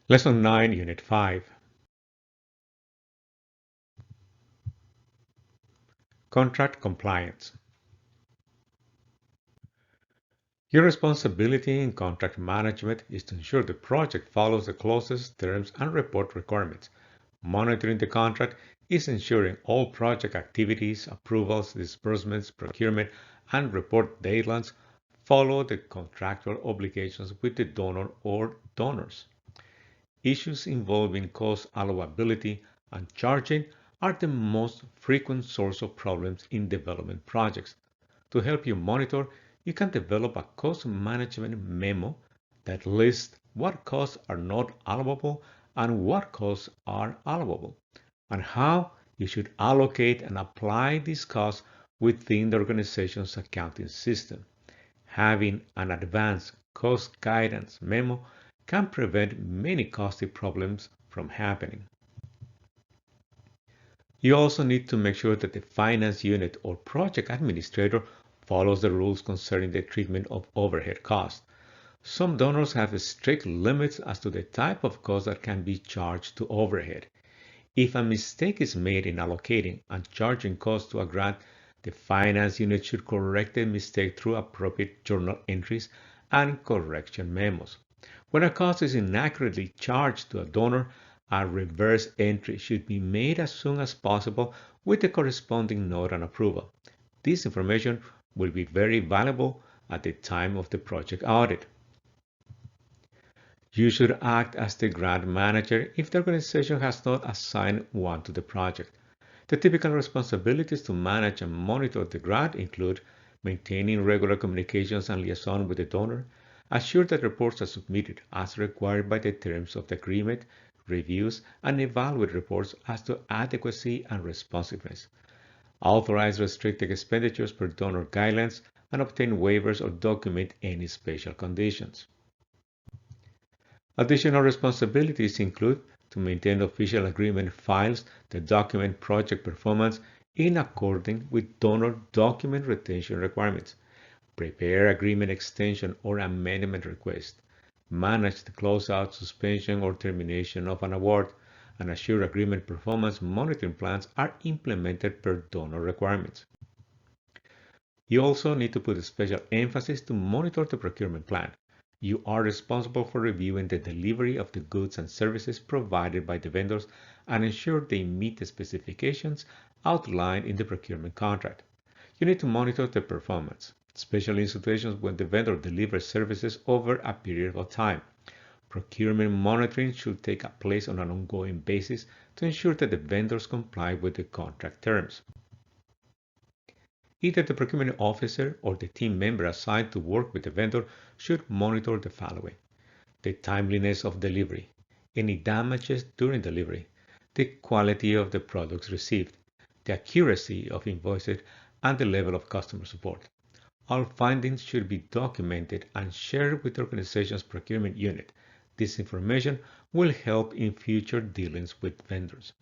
Lesson 9, Unit 5. Contract Compliance. Your responsibility in contract management is to ensure the project follows the clauses, terms, and report requirements. Monitoring the contract is ensuring all project activities, approvals, disbursements, procurement, and report deadlines follow the contractual obligations with the donor or donors. Issues involving cost allowability and charging are the most frequent source of problems in development projects. To help you monitor, you can develop a cost management memo that lists what costs are not allowable and what costs are allowable, and how you should allocate and apply these costs within the organization's accounting system. Having an advanced cost guidance memo can prevent many costly problems from happening. You also need to make sure that the finance unit or project administrator follows the rules concerning the treatment of overhead costs. Some donors have strict limits as to the type of cost that can be charged to overhead. If a mistake is made in allocating and charging costs to a grant, the finance unit should correct the mistake through appropriate journal entries and correction memos. When a cost is inaccurately charged to a donor, a reverse entry should be made as soon as possible with the corresponding note and approval. This information will be very valuable at the time of the project audit. You should act as the grant manager if the organization has not assigned one to the project. The typical responsibilities to manage and monitor the grant include maintaining regular communications and liaison with the donor, assure that reports are submitted as required by the terms of the agreement, reviews and evaluate reports as to adequacy and responsiveness, authorize restricted expenditures per donor guidelines, and obtain waivers or document any special conditions. Additional responsibilities include to maintain official agreement files that document project performance in accordance with donor document retention requirements, prepare agreement extension or amendment request, manage the closeout, suspension, or termination of an award, and assure agreement performance monitoring plans are implemented per donor requirements. You also need to put a special emphasis to monitor the procurement plan. You are responsible for reviewing the delivery of the goods and services provided by the vendors and ensure they meet the specifications outlined in the procurement contract. You need to monitor the performance, especially in situations when the vendor delivers services over a period of time. Procurement monitoring should take place on an ongoing basis to ensure that the vendors comply with the contract terms. Either the procurement officer or the team member assigned to work with the vendor should monitor the following: the timeliness of delivery, any damages during delivery, the quality of the products received, the accuracy of invoices, and the level of customer support. All findings should be documented and shared with the organization's procurement unit. This information will help in future dealings with vendors.